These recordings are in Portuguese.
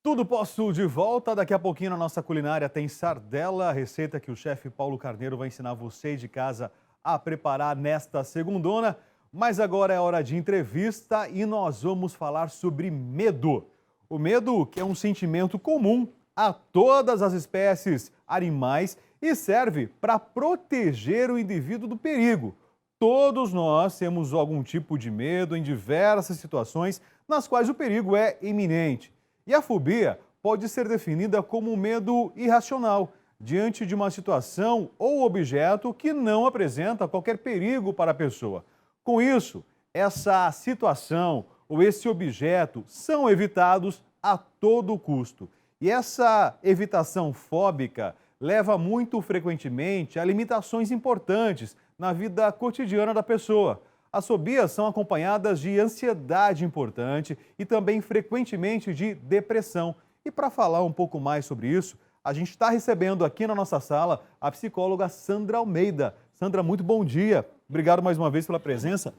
Tudo posso de volta. Daqui a pouquinho na nossa culinária tem sardela, a receita que o chefe Paulo Carneiro vai ensinar você de casa a preparar nesta segundona. Mas agora é hora de entrevista e nós vamos falar sobre medo. O medo, que é um sentimento comum a todas as espécies animais e serve para proteger o indivíduo do perigo. Todos nós temos algum tipo de medo em diversas situações nas quais o perigo é iminente. E a fobia pode ser definida como um medo irracional diante de uma situação ou objeto que não apresenta qualquer perigo para a pessoa. Com isso, essa situação ou esse objeto são evitados a todo custo. E essa evitação fóbica leva muito frequentemente a limitações importantes na vida cotidiana da pessoa. As fobias são acompanhadas de ansiedade importante e também frequentemente de depressão. E para falar um pouco mais sobre isso, a gente está recebendo aqui na nossa sala a psicóloga Sandra Almeida. Sandra, muito bom dia. Obrigado mais uma vez pela presença.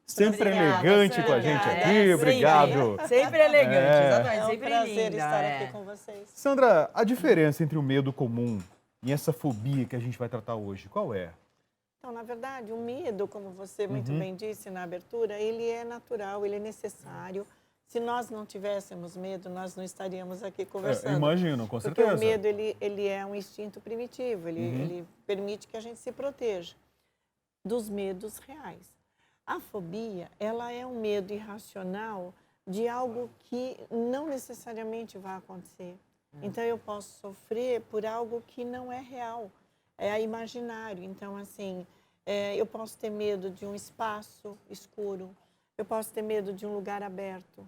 Sempre elegante Sandra. com a gente aqui, obrigado. Sempre elegante, exatamente, É um sempre prazer linda. estar aqui com vocês. Sandra, a diferença entre o medo comum e essa fobia que a gente vai tratar hoje, qual é? Então, na verdade, o medo, como você muito bem disse na abertura, ele é natural, ele é necessário. Se nós não tivéssemos medo, nós não estaríamos aqui conversando. Imagino, com Porque certeza. o medo, ele é um instinto primitivo, ele permite que a gente se proteja dos medos reais. A fobia, ela é um medo irracional de algo que não necessariamente vai acontecer. Então, eu posso sofrer por algo que não é real, é imaginário. Então, assim, eu posso ter medo de um espaço escuro, eu posso ter medo de um lugar aberto,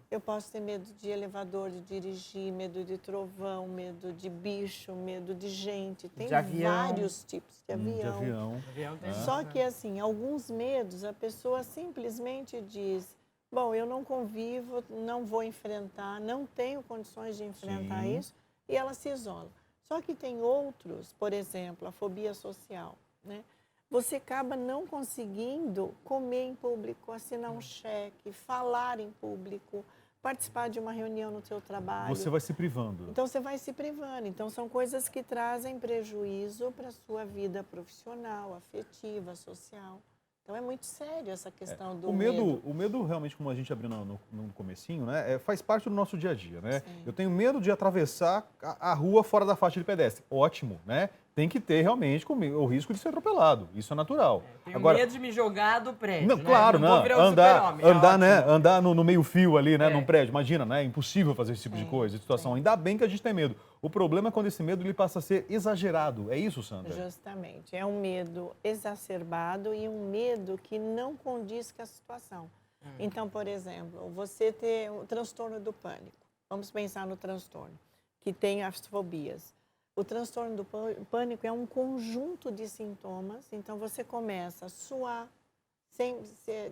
eu posso ter medo de elevador, de dirigir, medo de trovão, medo de bicho, medo de gente. Tem De avião. vários tipos de avião. De avião. Só que, assim, alguns medos, a pessoa simplesmente diz, bom, eu não convivo, não vou enfrentar, não tenho condições de enfrentar Sim. isso, e ela se isola. Só que tem outros, por exemplo, a fobia social, né? Você acaba não conseguindo comer em público, assinar um cheque, falar em público, participar de uma reunião no seu trabalho. Você vai se privando. Então, você vai se privando. Então, são coisas que trazem prejuízo para a sua vida profissional, afetiva, social. Então, é muito sério essa questão do medo. O medo realmente, como a gente abriu no comecinho, né, faz parte do nosso dia a dia, né? Sim. Eu tenho medo de atravessar a rua fora da faixa de pedestre. Ótimo, né? Tem que ter realmente o risco de ser atropelado. Isso é natural. Tenho medo de me jogar do prédio, Não, né? claro, não. Vou não. virar um super-homem, é Andar, né? ótimo. Andar no meio fio ali, né? É. Num prédio. Imagina, né? É impossível fazer esse tipo de coisa, de situação. Ainda bem que a gente tem medo. O problema é quando esse medo ele passa a ser exagerado. É isso, Sandra? Justamente. É um medo exacerbado e um medo que não condiz com a situação. Então, por exemplo, você ter o transtorno do pânico. Vamos pensar no transtorno, que tem as fobias. O transtorno do pânico é um conjunto de sintomas. Então, você começa a suar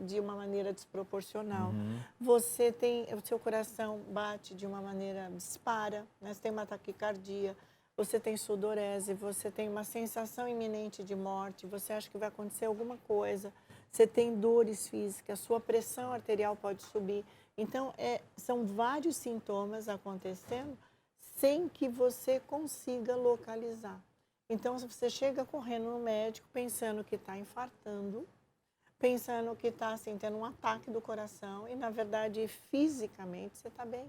de uma maneira desproporcional. Você tem, o seu coração bate de uma maneira, dispara, né? Você tem uma taquicardia, você tem sudorese, você tem uma sensação iminente de morte, você acha que vai acontecer alguma coisa, você tem dores físicas, sua pressão arterial pode subir. Então, são vários sintomas acontecendo sem que você consiga localizar. Então, você chega correndo no médico pensando que está infartando, pensando que está assim, tendo um ataque do coração e, na verdade, fisicamente, você está bem.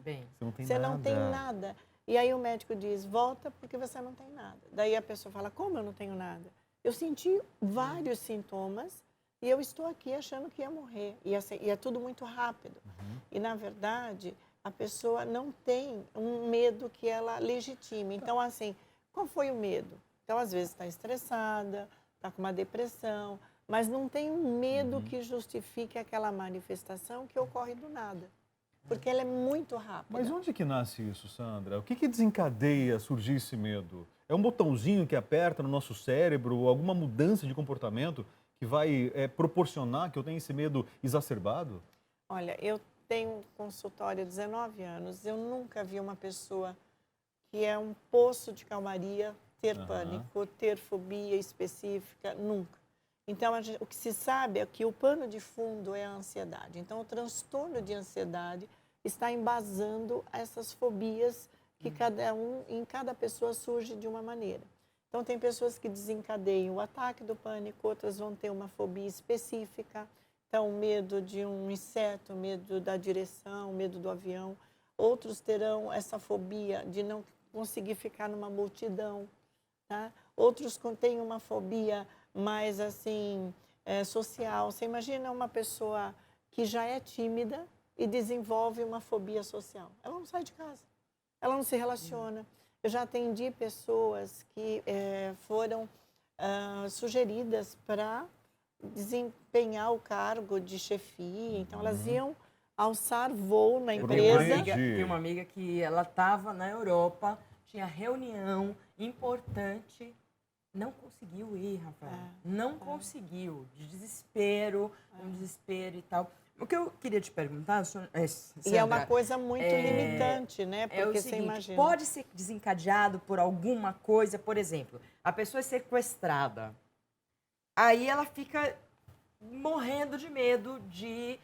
Você não tem nada. E aí o médico diz, volta porque você não tem nada. Daí a pessoa fala, como eu não tenho nada? Eu senti vários sintomas e eu estou aqui achando que ia morrer. E é tudo muito rápido. E, na verdade, a pessoa não tem um medo que ela legitime. Então, assim, qual foi o medo? Então, às vezes, está estressada, está com uma depressão, mas não tem um medo que justifique aquela manifestação que ocorre do nada. Porque ela é muito rápida. Mas onde que nasce isso, Sandra? O que desencadeia surgir esse medo? É um botãozinho que aperta no nosso cérebro, alguma mudança de comportamento que vai proporcionar que eu tenha esse medo exacerbado? Olha, eu tenho um consultório há 19 anos, eu nunca vi uma pessoa que é um poço de calmaria ter pânico, ter fobia específica, nunca. Então, o que se sabe é que o pano de fundo é a ansiedade. Então, o transtorno de ansiedade está embasando essas fobias que em cada pessoa surge de uma maneira. Então, tem pessoas que desencadeiam o ataque do pânico, outras vão ter uma fobia específica. Então, medo de um inseto, medo da direção, medo do avião. Outros terão essa fobia de não conseguir ficar numa multidão. Tá? Outros têm uma fobia mais assim, social. Você imagina uma pessoa que já é tímida e desenvolve uma fobia social. Ela não sai de casa, ela não se relaciona. Eu já atendi pessoas que foram sugeridas para desempenhar o cargo de chefia. Então, elas iam alçar voo na empresa. Tem uma amiga que ela estava na Europa, tinha reunião importante, não conseguiu ir, Rafael. Não conseguiu, de desespero, um desespero e tal. O que eu queria te perguntar, Sandra, e é uma coisa muito limitante, né? Porque é o você seguinte, imagina. pode ser desencadeado por alguma coisa, por exemplo, a pessoa é sequestrada. Aí ela fica morrendo de medo de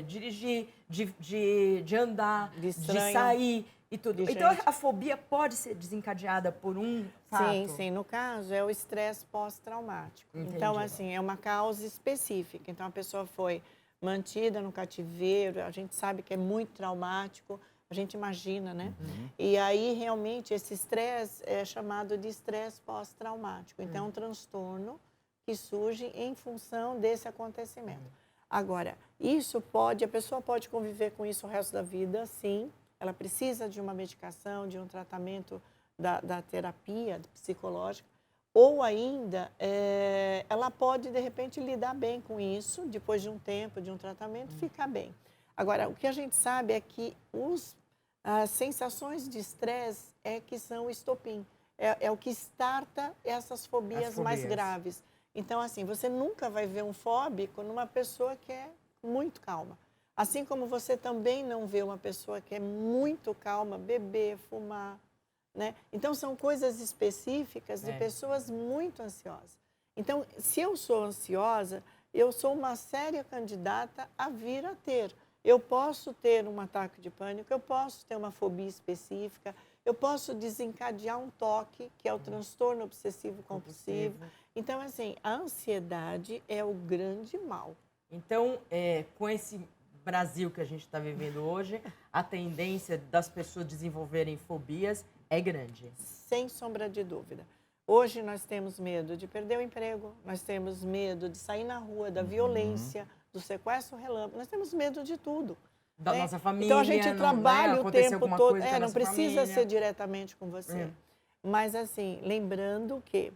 dirigir, de andar, de sair e tudo. Então, a fobia pode ser desencadeada por um fato? Sim, sim. No caso, é o estresse pós-traumático. Então, assim, é uma causa específica. Então, a pessoa foi mantida no cativeiro, a gente sabe que é muito traumático, a gente imagina, né? E aí, realmente, esse estresse é chamado de estresse pós-traumático. Então, é um transtorno que surge em função desse acontecimento. Agora, a pessoa pode conviver com isso o resto da vida, sim. Ela precisa de uma medicação, de um tratamento da terapia psicológica, ou ainda ela pode, de repente, lidar bem com isso, depois de um tempo, de um tratamento, ficar bem. Agora, o que a gente sabe é que as sensações de estresse que são o estopim, é o que starta essas fobias mais graves. Então, assim, você nunca vai ver um fóbico numa pessoa que é muito calma. Assim como você também não vê uma pessoa que é muito calma beber, fumar, né? Então, são coisas específicas de pessoas muito ansiosas. Então, se eu sou ansiosa, eu sou uma séria candidata a vir a ter. Eu posso ter um ataque de pânico, eu posso ter uma fobia específica, eu posso desencadear um toque, que é o transtorno obsessivo-compulsivo. Então, assim, a ansiedade é o grande mal. Então, com esse Brasil que a gente está vivendo hoje, a tendência das pessoas desenvolverem fobias é grande. Sem sombra de dúvida. Hoje nós temos medo de perder o emprego, nós temos medo de sair na rua, da violência, do sequestro relâmpago, nós temos medo de tudo. Da nossa família. Então a gente trabalha o tempo todo. Não precisa família. Ser diretamente com você. Mas assim, lembrando que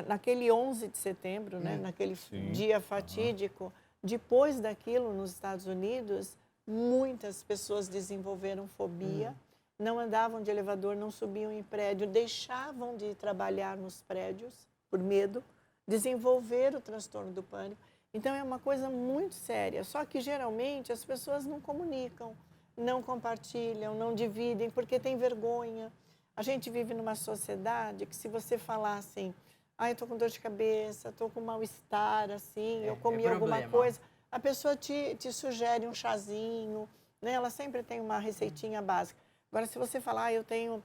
naquele 11 de setembro, né, naquele dia fatídico, depois daquilo nos Estados Unidos, muitas pessoas desenvolveram fobia, não andavam de elevador, não subiam em prédio, deixavam de trabalhar nos prédios por medo, desenvolveram o transtorno do pânico. Então, é uma coisa muito séria. Só que, geralmente, as pessoas não comunicam, não compartilham, não dividem, porque tem vergonha. A gente vive numa sociedade que, se você falar assim, eu estou com dor de cabeça, estou com mal-estar, assim, eu comi alguma coisa, a pessoa te sugere um chazinho, né? Ela sempre tem uma receitinha básica. Agora, se você falar, eu tenho...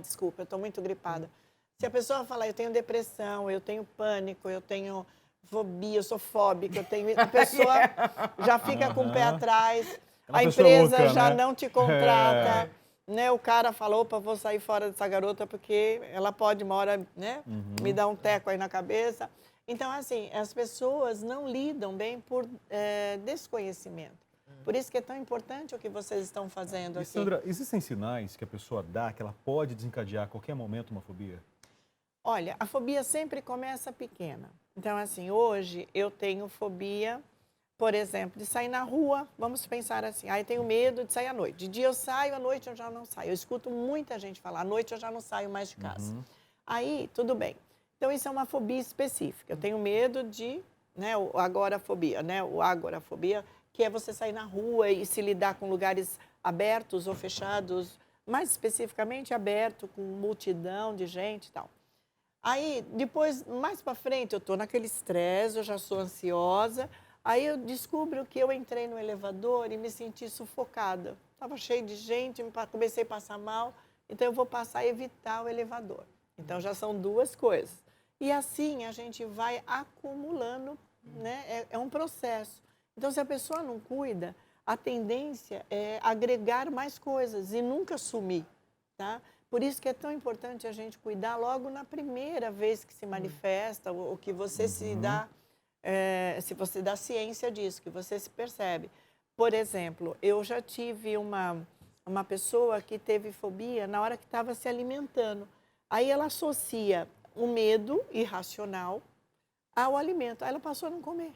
desculpa, eu estou muito gripada. Se a pessoa falar, eu tenho depressão, eu tenho pânico, eu tenho fobia, eu sou fóbica, a pessoa já fica com o pé atrás, a empresa louca, já não te contrata, né? O cara falou, opa, vou sair fora dessa garota porque ela pode uma hora, né, me dar um teco aí na cabeça. Então, assim, as pessoas não lidam bem por desconhecimento. Por isso que é tão importante o que vocês estão fazendo aqui. Sandra, existem sinais que a pessoa dá que ela pode desencadear a qualquer momento uma fobia? Olha, a fobia sempre começa pequena. Então, assim, hoje eu tenho fobia, por exemplo, de sair na rua. Vamos pensar assim, eu tenho medo de sair à noite. De dia eu saio, à noite eu já não saio. Eu escuto muita gente falar, à noite eu já não saio mais de casa. Aí, tudo bem. Então, isso é uma fobia específica. Eu tenho medo de, né, o agorafobia, né, o agorafobia, que é você sair na rua e se lidar com lugares abertos ou fechados, mais especificamente aberto, com multidão de gente e tal. Aí, depois, mais para frente, eu estou naquele estresse, eu já sou ansiosa, Aí eu descubro que eu entrei no elevador e me senti sufocada. Estava cheio de gente, comecei a passar mal, então eu vou passar a evitar o elevador. Então já são duas coisas. E assim a gente vai acumulando, né? É um processo. Então, se a pessoa não cuida, a tendência é agregar mais coisas e nunca sumir, tá? Por isso que é tão importante a gente cuidar logo na primeira vez que se manifesta, ou que você se dá, se você dá ciência disso, que você se percebe. Por exemplo, eu já tive uma pessoa que teve fobia na hora que estava se alimentando. Aí ela associa o medo irracional ao alimento. Aí ela passou a não comer.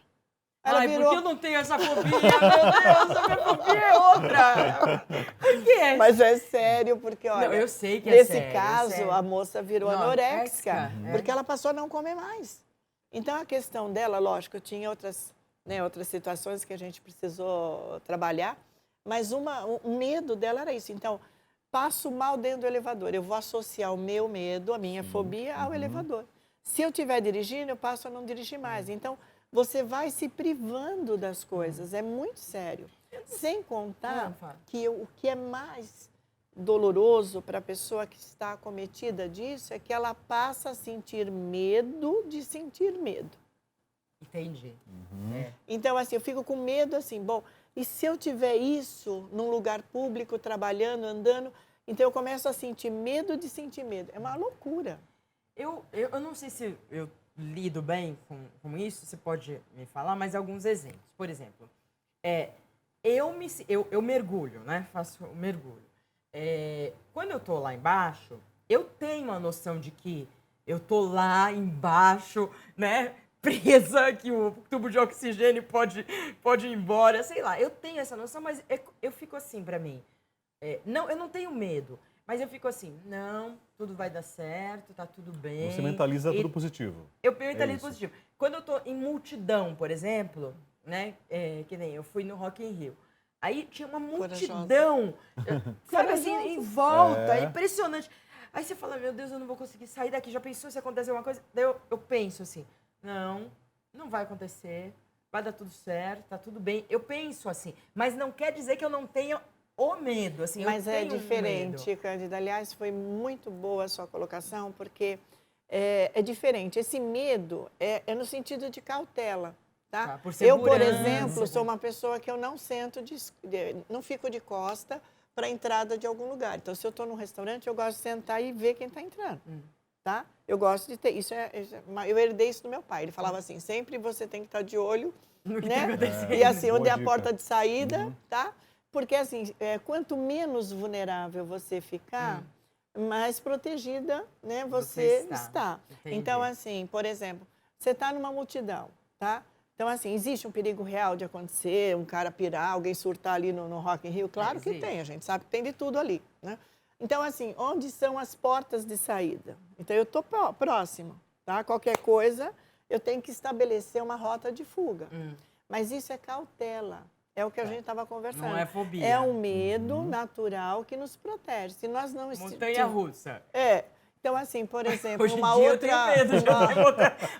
Ela Ai, virou... porque eu não tenho essa fobia, meu Deus, a minha fobia é outra. Por quê? Mas é sério, porque, olha, Não, eu sei que é nesse sério, caso, é sério. a moça virou Não, anoréxica, é. porque ela passou a não comer mais. Então, a questão dela, lógico, tinha outras situações que a gente precisou trabalhar, mas o medo dela era isso. Então, passo mal dentro do elevador, eu vou associar o meu medo, a minha fobia, ao elevador. Se eu estiver dirigindo, eu passo a não dirigir mais. Então, você vai se privando das coisas, é muito sério. Sem contar que o que é mais doloroso para a pessoa que está acometida disso é que ela passa a sentir medo de sentir medo. Entendi. Então, assim, eu fico com medo assim, bom, e se eu tiver isso num lugar público, trabalhando, andando, então eu começo a sentir medo de sentir medo. É uma loucura. Eu não sei se eu lido bem com isso, você pode me falar, mas alguns exemplos. Por exemplo, eu mergulho, né? Faço o mergulho. Quando eu tô lá embaixo, eu tenho a noção de que eu tô lá embaixo, né? Presa, que o tubo de oxigênio pode ir embora, sei lá. Eu tenho essa noção, mas eu fico assim pra mim. Não, eu não tenho medo, mas eu fico assim, não, tudo vai dar certo, tá tudo bem. Você mentaliza tudo positivo. Eu mentalizo positivo. Quando eu tô em multidão, por exemplo, né? Que nem eu fui no Rock in Rio. Aí tinha uma multidão, sabe assim, em volta, é impressionante. Aí você fala, meu Deus, eu não vou conseguir sair daqui. Já pensou se acontecer alguma coisa? Daí eu penso assim, não vai acontecer, vai dar tudo certo, tá tudo bem. Eu penso assim, mas não quer dizer que eu não tenha o medo, assim, mas eu tenho é diferente, medo. Cândida. Aliás, foi muito boa a sua colocação, porque é diferente. Esse medo é no sentido de cautela, tá? Por Eu, por segurança. exemplo, sou uma pessoa que eu não não fico de costa para a entrada de algum lugar. Então, se eu estou num restaurante, eu gosto de sentar e ver quem está entrando, tá? Eu gosto de ter, eu herdei isso do meu pai. Ele falava assim, sempre você tem que estar de olho, né? E assim, onde é a porta de saída, tá? Porque, assim, quanto menos vulnerável você ficar, mais protegida, né, você está. Então, assim, por exemplo, você está numa multidão, tá? Então, assim, existe um perigo real de acontecer, um cara pirar, alguém surtar ali no Rock in Rio? Claro que tem, a gente sabe que tem de tudo ali, né? Então, assim, onde são as portas de saída? Então, eu estou próximo, tá? Qualquer coisa, eu tenho que estabelecer uma rota de fuga. Mas isso é cautela. É o que a gente estava conversando. Não é fobia. É um medo natural que nos protege. Se nós não Montanha-russa. Então, assim, por exemplo, hoje em dia eu tenho medo.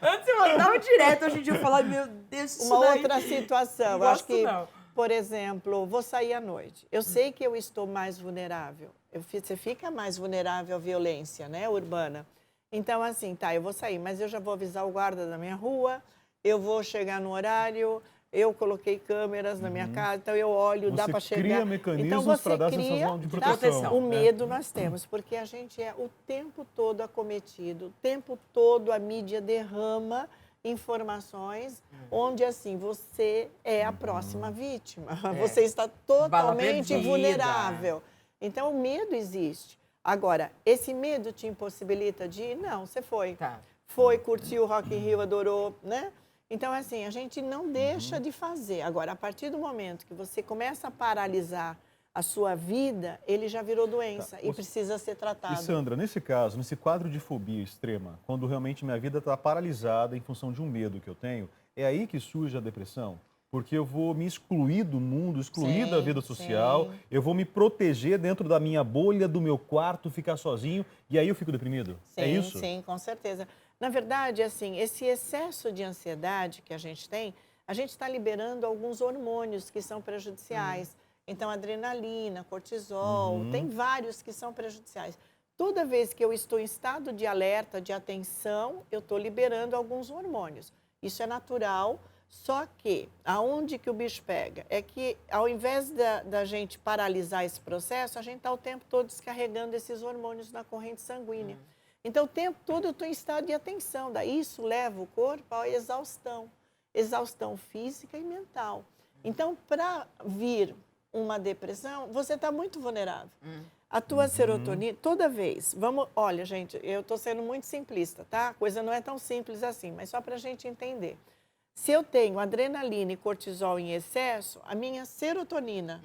Antes eu andava direto, hoje em dia eu falava, meu Deus, isso uma outra situação. Não Acho que, não. por exemplo, vou sair à noite. Eu sei que eu estou mais vulnerável. Você fica mais vulnerável à violência, né, urbana. Então, assim, tá, eu vou sair, mas eu já vou avisar o guarda da minha rua, eu vou chegar no horário. Eu coloquei câmeras na minha casa, então eu olho, dá para chegar. Você cria mecanismos então, para dar sensação de proteção. O medo nós temos, porque a gente é o tempo todo acometido, o tempo todo a mídia derrama informações onde, assim, você é a próxima vítima. Você está totalmente vulnerável. Então, o medo existe. Agora, esse medo te impossibilita de ir? Não, você foi. Foi, curtiu o Rock in Rio, adorou, né? Então, assim, a gente não deixa de fazer. Agora, a partir do momento que você começa a paralisar a sua vida, ele já virou doença e precisa ser tratado. E, Sandra, nesse caso, nesse quadro de fobia extrema, quando realmente minha vida está paralisada em função de um medo que eu tenho, é aí que surge a depressão? Porque eu vou me excluir do mundo, excluir da vida social, eu vou me proteger dentro da minha bolha, do meu quarto, ficar sozinho, e aí eu fico deprimido? É isso? Sim, com certeza. Na verdade, assim, esse excesso de ansiedade que a gente tem, a gente está liberando alguns hormônios que são prejudiciais. Então, adrenalina, cortisol, tem vários que são prejudiciais. Toda vez que eu estou em estado de alerta, de atenção, eu estou liberando alguns hormônios. Isso é natural, só que aonde que o bicho pega? É que ao invés da gente paralisar esse processo, a gente está o tempo todo descarregando esses hormônios na corrente sanguínea. Então, o tempo todo eu estou em estado de atenção. Daí isso leva o corpo à exaustão. Exaustão física e mental. Então, para vir uma depressão, você está muito vulnerável. A tua serotonina, toda vez, olha, gente, eu estou sendo muito simplista, tá? A coisa não é tão simples assim, mas só para a gente entender. Se eu tenho adrenalina e cortisol em excesso, a minha serotonina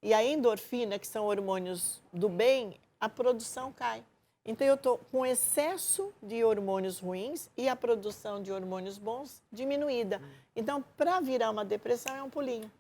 e a endorfina, que são hormônios do bem, a produção cai. Então, eu estou com excesso de hormônios ruins e a produção de hormônios bons diminuída. Então, para virar uma depressão, é um pulinho.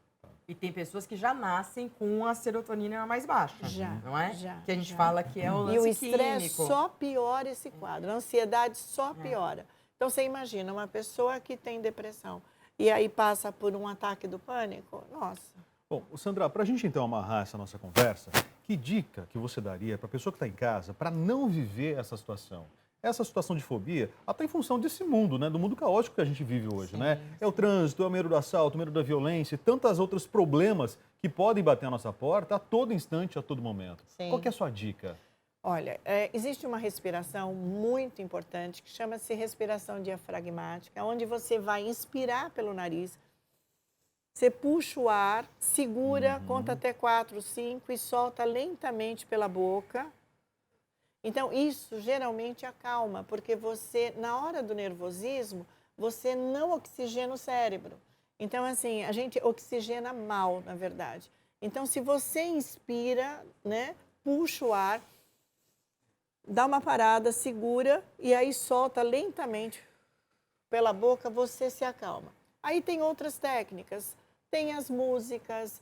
E tem pessoas que já nascem com a serotonina mais baixa, não é? Que a gente fala que é o lance químico. E o estresse químico. só piora esse quadro, a ansiedade só piora. Então, você imagina uma pessoa que tem depressão e aí passa por um ataque do pânico, nossa. Bom, Sandra, para a gente então amarrar essa nossa conversa, que dica que você daria para a pessoa que está em casa para não viver essa situação? Essa situação de fobia, até em função desse mundo, né? Do mundo caótico que a gente vive hoje, né? É o trânsito, é o medo do assalto, o medo da violência e tantos outros problemas que podem bater a nossa porta a todo instante, a todo momento. Qual que é a sua dica? Olha, existe uma respiração muito importante que chama-se respiração diafragmática, onde você vai inspirar pelo nariz, você puxa o ar, segura, conta até 4, 5 e solta lentamente pela boca. Então, isso geralmente acalma, porque você, na hora do nervosismo, você não oxigena o cérebro. Então, assim, a gente oxigena mal, na verdade. Então, se você inspira, né, puxa o ar, dá uma parada, segura e aí solta lentamente pela boca, você se acalma. Aí tem outras técnicas, tem as músicas,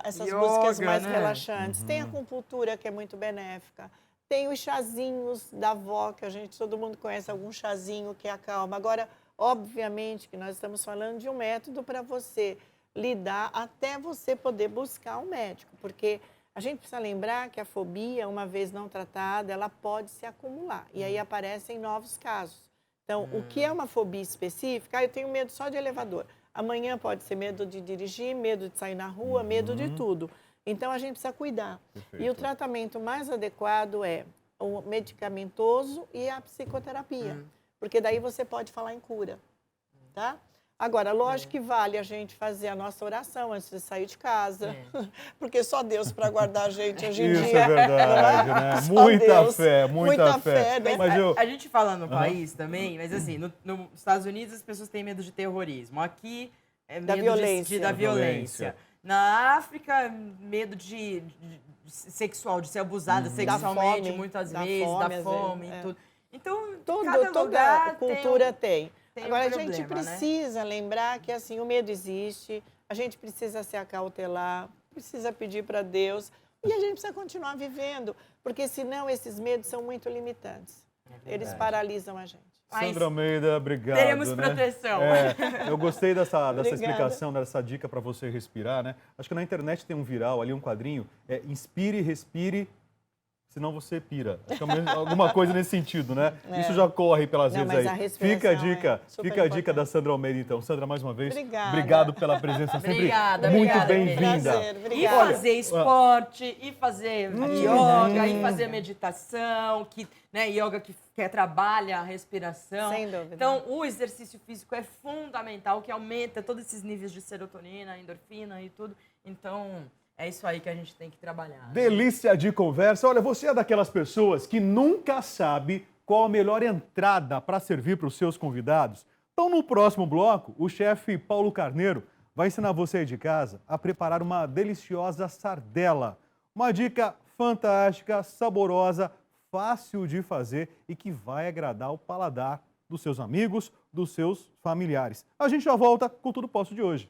essas músicas mais relaxantes, tem a acupuntura que é muito benéfica, tem os chazinhos da avó, que todo mundo conhece algum chazinho que acalma. Agora, obviamente que nós estamos falando de um método para você lidar até você poder buscar um médico, porque a gente precisa lembrar que a fobia, uma vez não tratada, ela pode se acumular e aí aparecem novos casos. Então, o que é uma fobia específica? Eu tenho medo só de elevador. Amanhã pode ser medo de dirigir, medo de sair na rua, medo de tudo. Então, a gente precisa cuidar. Perfeito. E o tratamento mais adequado é o medicamentoso e a psicoterapia, porque daí você pode falar em cura, tá? Agora, lógico que vale a gente fazer a nossa oração antes de sair de casa, porque só Deus para guardar a gente hoje em dia. Isso é verdade, né? Muita fé. Né? Mas a gente fala no país também, mas assim, nos Estados Unidos as pessoas têm medo de terrorismo. Aqui é medo da violência. Na África, medo de sexual, de ser abusada sexualmente, muitas vezes, da fome e tudo. Então, toda cultura tem. Agora, a gente problema, precisa lembrar que assim, o medo existe, a gente precisa se acautelar, precisa pedir para Deus e a gente precisa continuar vivendo, porque senão esses medos são muito limitantes. Eles paralisam a gente. Sandra Almeida, obrigado. Teremos proteção. Eu gostei dessa explicação, dessa dica para você respirar, né? Acho que na internet tem um viral ali, um quadrinho, inspire, respire, senão você pira. Acho que é alguma coisa nesse sentido, né? Isso já corre pelas redes aí. Fica a dica da Sandra Almeida, então. Sandra, mais uma vez, obrigado pela presença, sempre muito bem-vinda. E fazer esporte, e fazer yoga, e fazer meditação, yoga que trabalha a respiração. Sem dúvida. Então, o exercício físico é fundamental, que aumenta todos esses níveis de serotonina, endorfina e tudo. Então, é isso aí que a gente tem que trabalhar. Delícia de conversa. Olha, você é daquelas pessoas que nunca sabe qual a melhor entrada para servir para os seus convidados? Então, no próximo bloco, o chefe Paulo Carneiro vai ensinar você aí de casa a preparar uma deliciosa sardela. Uma dica fantástica, saborosa, fácil de fazer e que vai agradar o paladar dos seus amigos, dos seus familiares. A gente já volta com Tudo Posso de hoje.